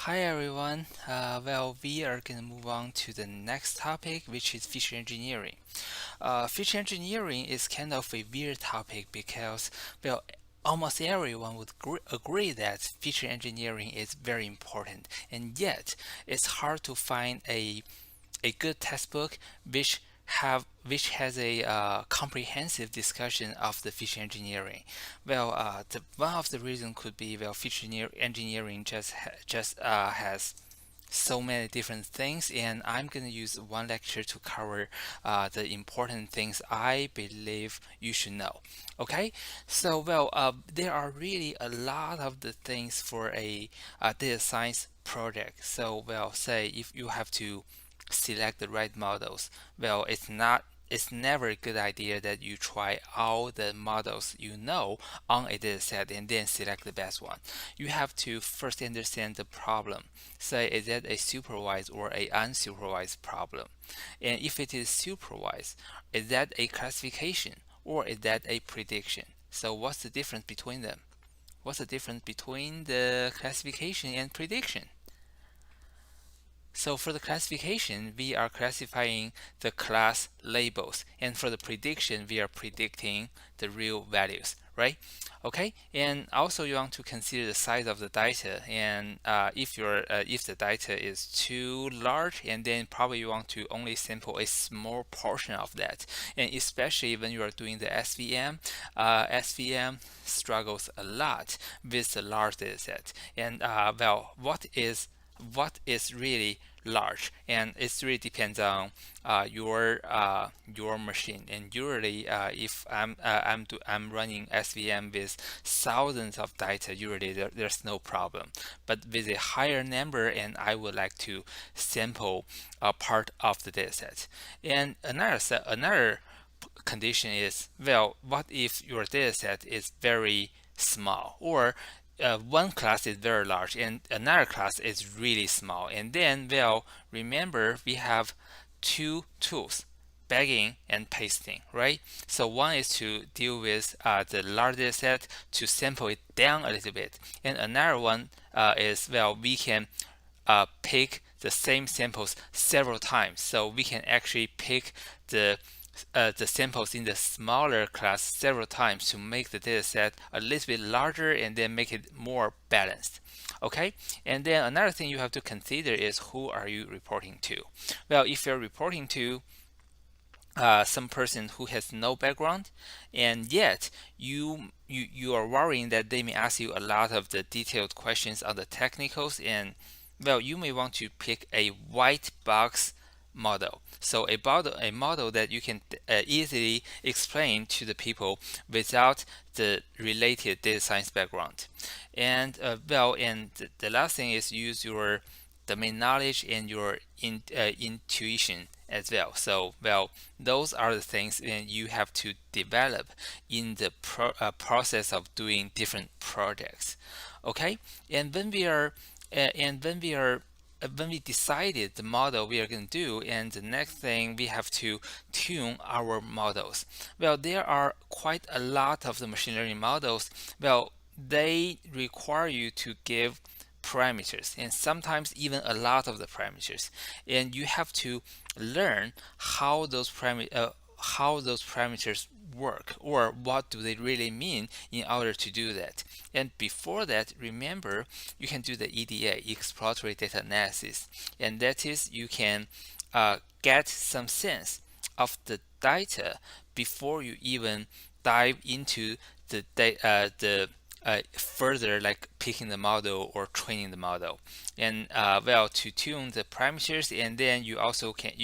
Hi everyone. We are going to move on to the next topic, which is feature engineering. Feature engineering is kind of a weird topic because, well, almost everyone would agree that feature engineering is very important, and yet it's hard to find a good textbook which has a comprehensive discussion of the feature engineering. One of the reasons could be engineering just has so many different things, and I'm going to use one lecture to cover the important things I believe you should know. Okay, there are really a lot of the things for a data science project. Say if you have to select the right models, it's never a good idea that you try all the models you know on a data set and then select the best one. You have to first understand the problem. Say, is that a supervised or a unsupervised problem? And if it is supervised, is that a classification or is that a prediction? So what's the difference between them? What's the difference between the classification and prediction? So for the classification, we are classifying the class labels, and for the prediction, we are predicting the real values, right? Okay, and also you want to consider the size of the data, and if the data is too large, and then probably you want to only sample a small portion of that, and especially when you are doing the SVM struggles a lot with the large data set. And what is really large, and it really depends on your machine. And usually if I'm running SVM with thousands of data, usually there's no problem. But with a higher number, and I would like to sample a part of the dataset. And another condition is, what if your dataset is very small, or one class is very large and another class is really small? And then, remember we have two tools, bagging and pasting, right? So one is to deal with the large data set to sample it down a little bit, and another one is, we can pick the same samples several times. So we can actually pick the samples in the smaller class several times to make the data set a little bit larger and then make it more balanced. Okay, and then another thing you have to consider is, who are you reporting to? Well, if you're reporting to some person who has no background, and yet you are worrying that they may ask you a lot of the detailed questions on the technicals, and you may want to pick a white box model. So a model that you can easily explain to the people without the related data science background. And the last thing is, use your domain knowledge and your intuition as well. So, those are the things that you have to develop in the process of doing different projects. Okay, and when we decided the model we are going to do, and the next thing, we have to tune our models. There are quite a lot of the machine learning models. They require you to give parameters, and sometimes even a lot of the parameters, and you have to learn how those parameters work, or what do they really mean, in order to do that. And before that, remember, you can do the EDA, exploratory data analysis, and that is, you can get some sense of the data before you even dive into the further, like picking the model or training the model. And to tune the parameters, and then you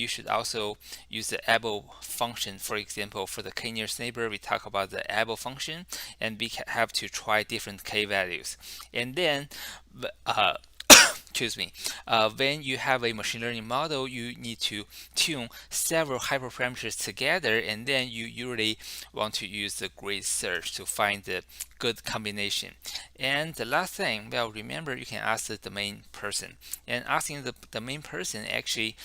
should also use the able function. For example, for the k-nearest neighbor, we talk about the able function, and we have to try different k values. And then excuse me, when you have a machine learning model, you need to tune several hyperparameters together, and then you usually want to use the grid search to find the good combination. And the last thing, remember, you can ask the domain person, and asking the domain person actually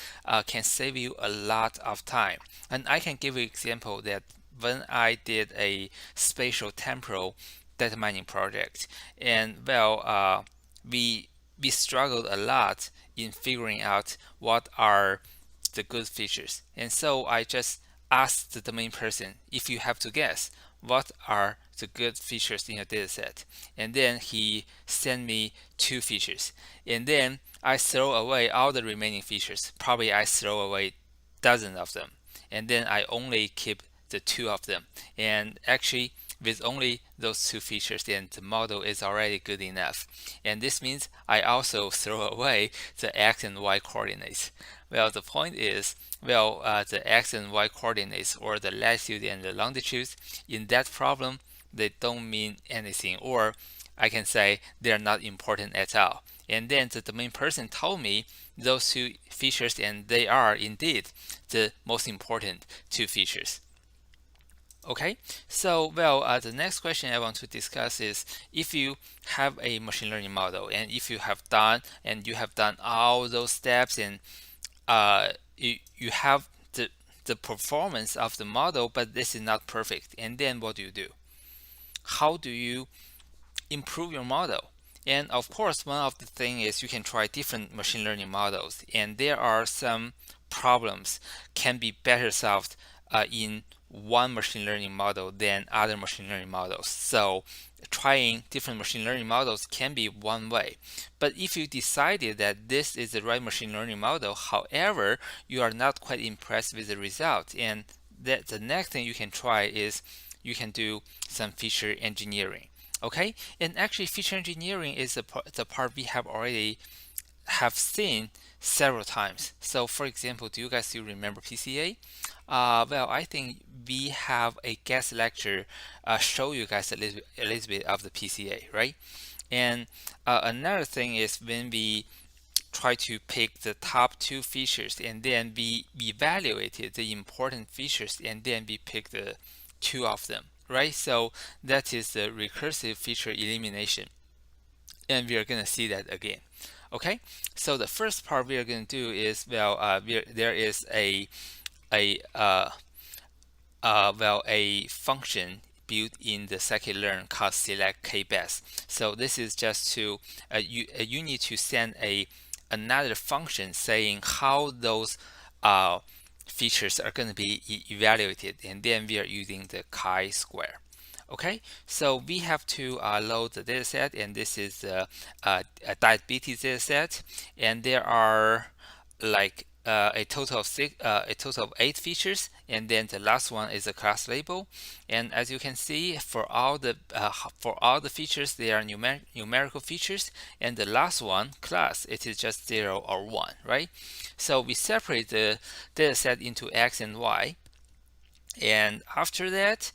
can save you a lot of time. And I can give you an example that when I did a spatial temporal data mining project, and we we struggled a lot in figuring out what are the good features. And so I just asked the domain person, if you have to guess, what are the good features in your dataset? And then he sent me two features. And then I throw away all the remaining features. Probably I throw away dozens of them. And then I only keep the two of them. And actually, with only those two features, then the model is already good enough. And this means I also throw away the x and y coordinates. Well, the point is, the x and y coordinates, or the latitude and the longitude, in that problem, they don't mean anything, or I can say they're not important at all. And then the domain person told me those two features, and they are indeed the most important two features. Okay, so the next question I want to discuss is, if you have a machine learning model, and if you have done all those steps, and you have the performance of the model, but this is not perfect, and then what do you do? How do you improve your model? And of course, one of the things is you can try different machine learning models, and there are some problems can be better solved in one machine learning model than other machine learning models. So trying different machine learning models can be one way. But if you decided that this is the right machine learning model, however, you are not quite impressed with the result, and that the next thing you can try is you can do some feature engineering. Okay, and actually feature engineering is the part we have seen several times. So for example, do you guys still remember PCA? I think we have a guest lecture show you guys a little bit of the PCA, right? And another thing is when we try to pick the top two features, and then we evaluated the important features, and then we pick the two of them, right? So that is the recursive feature elimination, and we are going to see that again. Okay, so the first part we are going to do is, there is a function built in the scikit-learn called select k-best. So this is just to you need to send another function saying how those features are going to be evaluated, and then we are using the chi-square. Okay, so we have to load the dataset, and this is a diabetes dataset, and there are like a total of 8 features, and then the last one is a class label. And as you can see, for all the features, they are numerical features, and the last one, class, it is just 0 or 1, right? So we separate the dataset into x and y. And after that,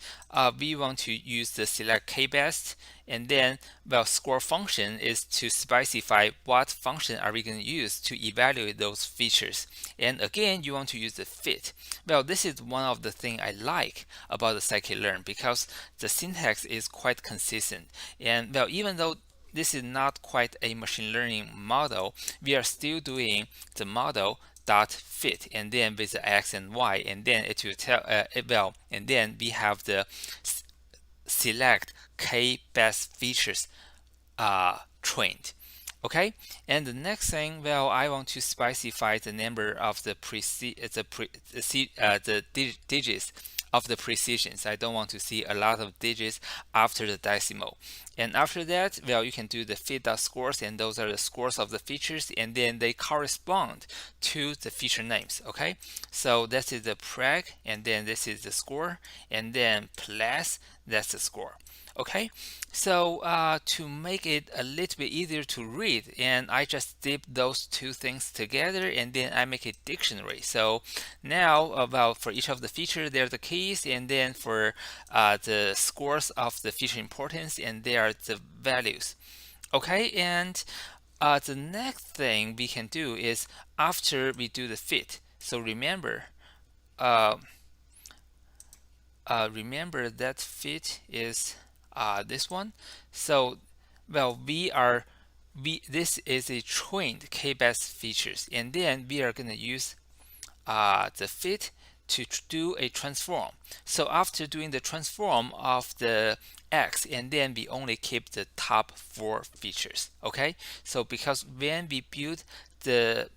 we want to use the select k-best, and then score function is to specify what function are we going to use to evaluate those features. And again, you want to use the fit. This is one of the things I like about the scikit-learn, because the syntax is quite consistent. And even though this is not quite a machine learning model, we are still doing the model dot fit, and then with the x and y, and then it will tell and then we have the select k best features trained. Okay, and the next thing, I want to specify the number of the digits of the precisions. I don't want to see a lot of digits after the decimal. And after that, you can do the fit.scores, and those are the scores of the features, and then they correspond to the feature names. Okay, so this is the preg, and then this is the score, and then plus, that's the score. Okay, so to make it a little bit easier to read, and I just dip those two things together, and then I make a dictionary. So now, for each of the features, there are the keys, and then for the scores of the feature importance, and there are the values. Okay, and the next thing we can do is, after we do the fit, so remember that fit is this one. So this is a trained k-best features, and then we are going to use the fit to do a transform. So after doing the transform of the X, and then we only keep the top 4 features. Okay, so because when we build the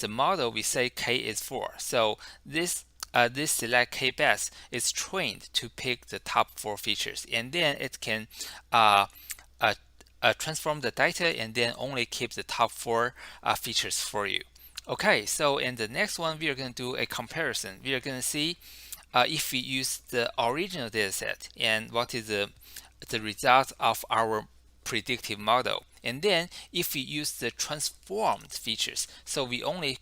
model, we say K is 4. So this select K best is trained to pick the top 4 features, and then it can uh, uh, transform the data and then only keep the top 4 features for you. Okay, so in the next one, we are going to do a comparison. We are going to see if we use the original dataset and what is the result of our predictive model. And then if we use the transformed features, so we only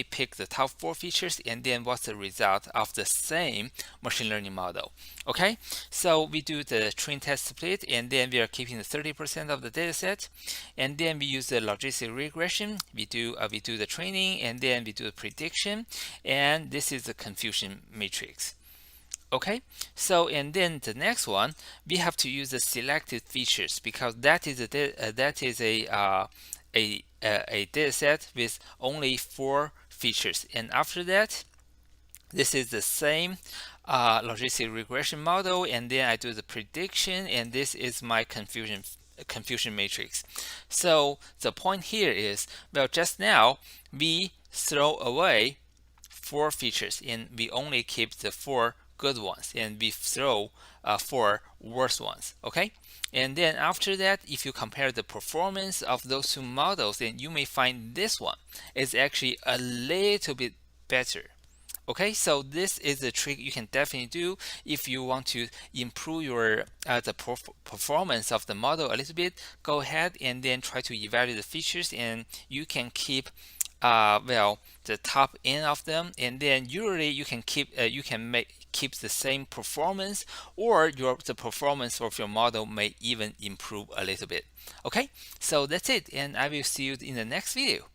pick the top 4 features, and then what's the result of the same machine learning model. Okay, so we do the train test split, and then we are keeping the 30% of the dataset, and then we use the logistic regression. We do the training, and then we do the prediction, and this is the confusion matrix. Okay, so and then the next one, we have to use the selected features, because that is a data set with only 4 features. And after that, this is the same logistic regression model, and then I do the prediction, and this is my confusion matrix. So the point here is, well, just now we throw away 4 features, and we only keep the 4 good ones, and we throw 4 worse ones. Okay, and then after that, if you compare the performance of those 2 models, then you may find this one is actually a little bit better. Okay, so this is a trick you can definitely do if you want to improve your the performance of the model a little bit. Go ahead and then try to evaluate the features, and you can keep well, the top end of them, and then usually you can keep keep the same performance, or the performance of your model may even improve a little bit. Okay, so that's it, and I will see you in the next video.